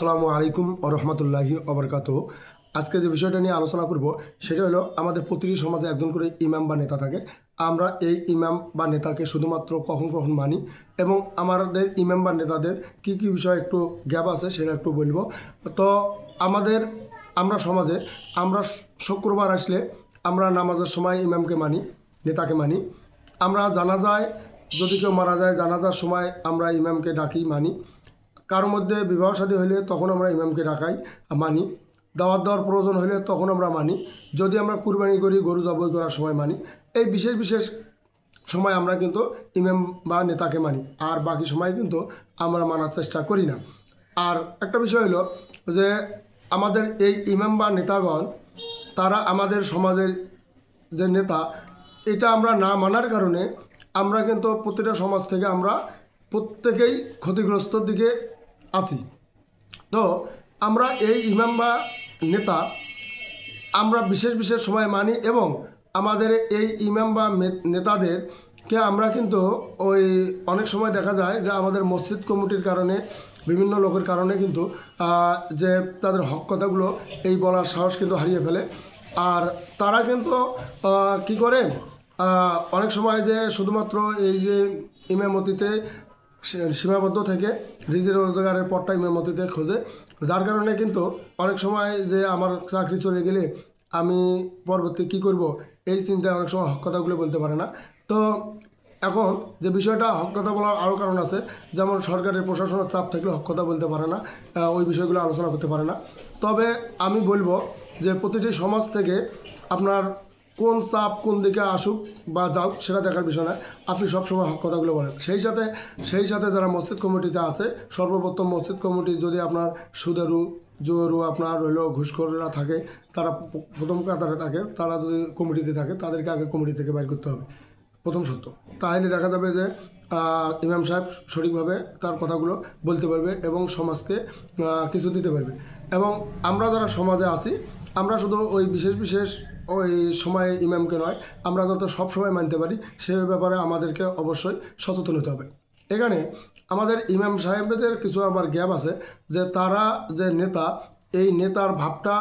আসসালামু আলাইকুম ওয়া রাহমাতুল্লাহি ওয়া বারাকাতুহু। আজকে যে বিষয়টা নিয়ে আলোচনা করব সেটা হলো আমাদের প্রতিটি সমাজে একজন করে ইমাম বা নেতা থাকে। আমরা এই ইমাম বা নেতাকে শুধুমাত্র কখন কখন মানি এবং আমাদের ইমাম বা নেতাদের কি কি বিষয় একটু গ্যাপ আছে সেটা একটু বলবো। তো আমরা সমাজে আমরা শুক্রবার আসলে আমরা নামাজের সময় ইমামকে মানি, নেতাকে মানি। আমরা জানাজায় যদি কেউ মারা যায় জানাজার সময় আমরা ইমামকে ডাকি, মানি। কারোর মধ্যে বিবাহ শাদী হলে তখন আমরা ইমামকে ডাকাই, মানি। দাওয়াত দেওয়ার প্রয়োজন হলে তখন আমরা মানি। যদি আমরা কুরবানি করি, গরু জবাই করার সময় মানি। এই বিশেষ বিশেষ সময় আমরা কিন্তু ইমাম বা নেতাকে মানি, আর বাকি সময় কিন্তু আমরা মানার চেষ্টা করি না। আর একটা বিষয় হলো যে আমাদের এই ইমাম বা নেতাগণ তারা আমাদের সমাজের যে নেতা, এটা আমরা না মানার কারণে আমরা কিন্তু প্রতিটা সমাজ থেকে আমরা প্রত্যেকেই ক্ষতিগ্রস্তর দিকে আছি। তো আমরা এই ইমাম বা নেতা আমরা বিশেষ বিশেষ সময় মানি এবং আমাদের এই ইমাম বা নেতাদেরকে আমরা কিন্তু ওই অনেক সময় দেখা যায় যে আমাদের মসজিদ কমিটির কারণে, বিভিন্ন লোকের কারণে কিন্তু যে তাদের হক কথাগুলো এই বলার সাহস কিন্তু হারিয়ে ফেলে। আর তারা কিন্তু কি করে অনেক সময় যে শুধুমাত্র এই যে ইমামতিতে সীমাবদ্ধ থেকে রিজিক রোজগারের পথটা ইমামতিতে খোঁজে, যার কারণে কিন্তু অনেক সময় যে আমার চাকরি চলে গেলে আমি পরবর্তী কী করব এই চিন্তায় অনেক সময় হক কথাগুলো বলতে পারে না। তো এখন যে বিষয়টা হক কথা বলার আরও কারণ আছে, যেমন সরকারের প্রশাসনের চাপ থাকলে হক কথা বলতে পারে না, ওই বিষয়গুলো আলোচনা করতে পারে না। তবে আমি বলবো যে প্রতিটি সমাজ থেকে আপনার কোন চাপ কোন দিকে আসুক বা যাও সেটা দেখার বিষয় না, আপনি সবসময় হক কথাগুলো বলেন। সেই সাথে যারা মসজিদ কমিটিতে আছে, সর্বপ্রথম মসজিদ কমিটি যদি আপনার সুদেরু জোরু আপনার হইলো ঘুষখোররা থাকে, তারা প্রথম কাতারে থাকে, তারা যদি কমিটিতে থাকে তাদেরকে আগে কমিটি থেকে বাইর করতে হবে, প্রথম সত্য। তাহলে দেখা যাবে যে ইমাম সাহেব সঠিকভাবে তার কথাগুলো বলতে পারবে এবং সমাজকে কিছু দিতে পারবে। এবং আমরা যারা সমাজে আছি আমরা শুধু ওই বিশেষ বিশেষ ওই সময়ে ইমামকে নয়, আমরা যত সব সময় মানতে পারি সে ব্যাপারে আমাদেরকে অবশ্যই সচেতন হতে হবে। এখানে আমাদের ইমাম সাহেবদের কিছু আবার গ্যাপ আছে, যে তারা যে নেতা, এই নেতার ভাবটা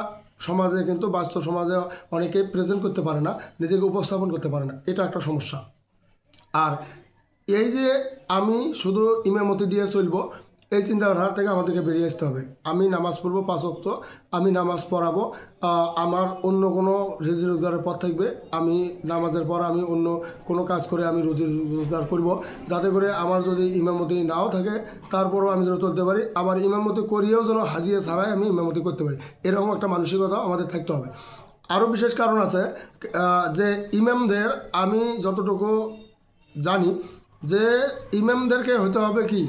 সমাজে কিন্তু বাস্তব সমাজে অনেকেই প্রেজেন্ট করতে পারে না, নিজেকে উপস্থাপন করতে পারে না, এটা একটা সমস্যা। আর এই যে আমি শুধু ইমামতি দিয়ে চলবো এই চিন্তাধারা থেকে আমাদেরকে বেরিয়ে আসতে হবে। আমি নামাজ পড়বো 5 ওয়াক্ত, আমি নামাজ পড়াবো, আমার অন্য কোনো রুজি রোজগারের পথ থাকবে, আমি নামাজের পর আমি অন্য কোনো কাজ করে আমি রুজি রোজগার করব, যাতে করে আমার যদি ইমামতি নাও থাকে তারপরও আমি যেন চলতে পারি, আবার ইমামতি করিয়েও যেন হাজিয়ে ছাড়াই আমি ইমামতি করতে পারি, এরকম একটা মানসিকতা আমাদের থাকতে হবে। আরও বিশেষ কারণ আছে যে ইমামদের আমি যতটুকু জানি যে ইমামদেরকে হতে হবে কি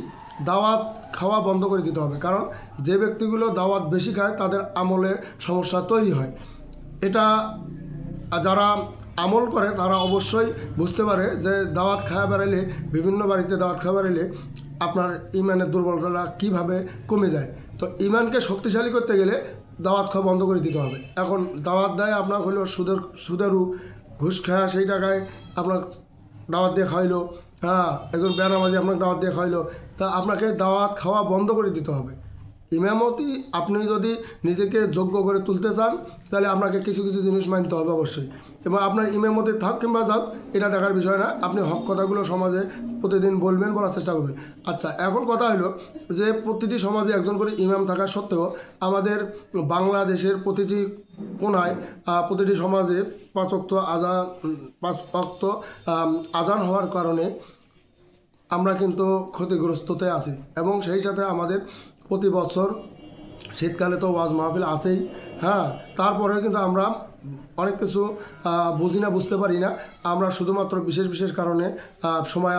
দাওয়াত খাওয়া বন্ধ করে দিতে হবে, কারণ যে ব্যক্তিগুলো দাওয়াত বেশি খায় তাদের আমলে সমস্যা তৈরি হয়। এটা যারা আমল করে তারা অবশ্যই বুঝতে পারে যে দাওয়াত খাওয়া বেড়াইলে, বিভিন্ন বাড়িতে দাওয়াত খাওয়া বেড়াইলে আপনার ইমানের দুর্বলতা কীভাবে কমে যায়। তো ইমানকে শক্তিশালী করতে গেলে দাওয়াত খাওয়া বন্ধ করে দিতে হবে। এখন দাওয়াত দেয় আপনার হলো সুদেরু ঘুষ খাওয়া, সেই টাকায় আপনার দাওয়াত দিয়ে খাইলো, হ্যাঁ একজন বেনামাজি আপনাকে দাওয়াত দিয়ে খাইলো, তা আপনাকে দাওয়াত খাওয়া বন্ধ করে দিতে হবে। ইমামতি আপনি যদি নিজেকে যোগ্য করে তুলতে চান তাহলে আপনাকে কিছু কিছু জিনিস মানতে হবে অবশ্যই, এবং আপনার ইমামতি থাক কিংবা যাক এটা দেখার বিষয় না, আপনি হক কথাগুলো সমাজে প্রতিদিন বলবেন, বলার চেষ্টা করবেন। আচ্ছা, এখন কথা হলো যে প্রতিটি সমাজে একজন করে ইমাম থাকা সত্ত্বেও আমাদের বাংলাদেশের প্রতিটি কোনায় প্রতিটি সমাজে 5 ওয়াক্ত আজান হওয়ার কারণে আমরা কিন্তু ক্ষতিগ্রস্ততে আছি। এবং সেই সাথে আমাদের প্রতি বছর শীতকালে তো ওয়াজ মাহফিল আছেই, হ্যাঁ, তারপরে কিন্তু আমরা অনেক কিছু বুঝি না, বুঝতে পারি না। আমরা শুধুমাত্র বিশেষ বিশেষ কারণে সময়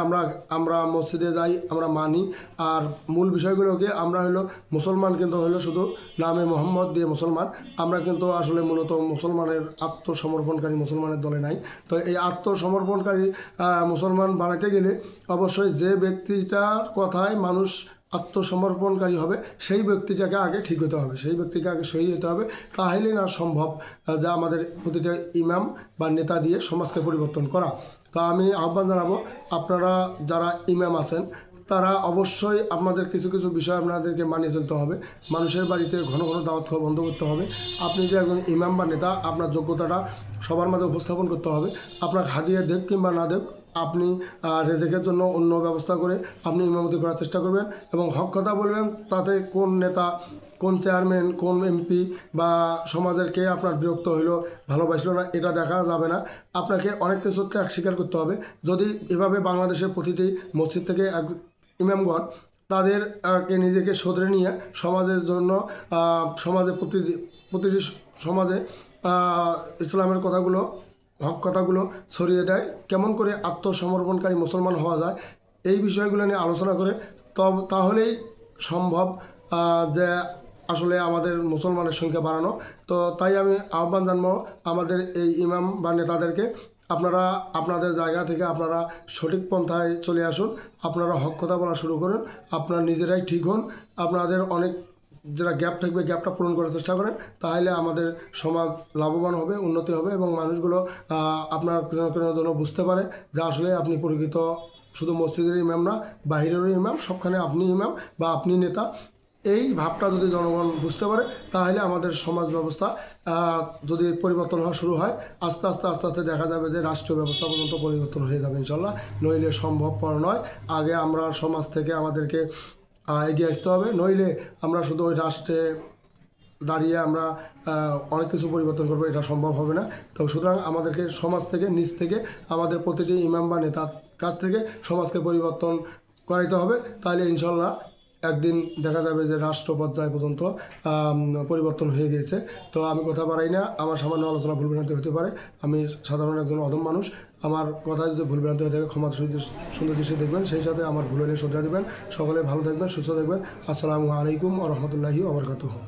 আমরা মসজিদে যাই, আমরা মানি। আর মূল বিষয়গুলোকে আমরা হলো মুসলমান, কিন্তু হলো শুধু নামে মোহাম্মদ দিয়ে মুসলমান, আমরা কিন্তু আসলে মূলত মুসলমানের আত্মসমর্পণকারী মুসলমানের দলে নাই। তো এই আত্মসমর্পণকারী মুসলমান বানাতে গেলে অবশ্যই যে ব্যক্তিটার কথায় মানুষ আত্মসমর্পণকারী হবে সেই ব্যক্তিটাকে আগে ঠিক হতে হবে, সেই ব্যক্তিকে আগে সহি হতে হবে। তাহলে না সম্ভব যা আমাদের প্রতিটা ইমাম বা নেতা দিয়ে সমাজকে পরিবর্তন করা। তা আমি আহ্বান জানাবো, আপনারা যারা ইমাম আছেন তারা অবশ্যই আপনাদের কিছু কিছু বিষয় আপনাদেরকে মানিয়ে চলতে হবে। মানুষের বাড়িতে ঘন ঘন দাওয়াত খাওয়া বন্ধ করতে হবে। আপনি যে একজন ইমাম বা নেতা, আপনার যোগ্যতাটা সবার মাঝে উপস্থাপন করতে হবে। আপনার হাদিয়া দেখ কিংবা না দেখ, আপনি রেজেকের জন্য অন্য ব্যবস্থা করে আপনি ইমামতি করার চেষ্টা করবেন এবং হক কথা বলবেন। তাতে কোন নেতা, কোন চেয়ারম্যান, কোন এমপি বা সমাজের কে আপনার বিরক্ত হইলো, ভালোবাসলো না, এটা দেখা যাবে না। আপনাকে অনেক কিছু ত্যাগ স্বীকার করতে হবে। যদি এভাবে বাংলাদেশের প্রতিটি মসজিদ থেকে এক ইমামগণ তাদের কে নিজেকে শোধরে নিয়ে সমাজের জন্য সমাজে প্রতিটি সমাজে ইসলামের কথাগুলো, হক কথাগুলো ছড়িয়ে দেয়, কেমন করে আত্মসমর্পণকারী মুসলমান হওয়া যায়, এই বিষয়গুলো নিয়ে আলোচনা করে তাহলেই সম্ভব যে আসলে আমাদের মুসলমানের সংখ্যা বাড়ানো। তো তাই আমি আহ্বান জানাবো আমাদের এই ইমাম বা নেতাদেরকে, আপনারা আপনাদের জায়গা থেকে আপনারা সঠিক পন্থায় চলে আসুন। আপনারা হক কথা বলা শুরু করুন। আপনারা নিজেরাই ঠিক হন। আপনাদের অনেক যেটা গ্যাপ থাকবে, গ্যাপটা পূরণ করার চেষ্টা করেন। তাহলে আমাদের সমাজ লাভবান হবে, উন্নতি হবে এবং মানুষগুলো আপনার জন্য বুঝতে পারে যে আসলে আপনি প্রকৃত শুধু মসজিদের ইমাম না, বাহিরেরও ইমাম, সবখানে আপনি ইমাম বা আপনি নেতা। এই ভাবটা যদি জনগণ বুঝতে পারে তাহলে আমাদের সমাজ ব্যবস্থা যদি পরিবর্তন হওয়া শুরু হয়, আস্তে আস্তে আস্তে আস্তে দেখা যাবে যে রাষ্ট্রীয় ব্যবস্থা পর্যন্ত পরিবর্তন হয়ে যাবে ইনশাল্লাহ। নইলে সম্ভবপর নয়। আগে আমরা সমাজ থেকে আমাদেরকে এগিয়ে আসতে হবে, নইলে আমরা শুধু ওই রাষ্ট্রে দাঁড়িয়ে আমরা অনেক কিছু পরিবর্তন করবো, এটা সম্ভব হবে না। তো সুতরাং আমাদেরকে সমাজ থেকে, নিজ থেকে, আমাদের প্রতিটি ইমাম বা নেতার কাছ থেকে সমাজকে পরিবর্তন করাইতে হবে। তাহলে ইনশাল্লাহ একদিন দেখা যাবে যে রাষ্ট্র পর্যায় পর্যন্ত পরিবর্তন হয়ে গিয়েছে। তো আমি কথা বাড়াই না, আমার সামান্য আলোচনা ভুলভ্রান্তি হতে পারে। আমি সাধারণ একজন অদম মানুষ। আমার কথা যদি ভুলভ্রান্তি হয়ে থাকে ক্ষমা সুন্দর দৃষ্টি দেখবেন, সেই সাথে আমার ভুল হলে শুধরে দেবেন। সকলে ভালো থাকবেন, সুস্থ থাকবেন। আসসালামু আলাইকুম ওয়া রাহমাতুল্লাহি ওয়া বারাকাতুহু।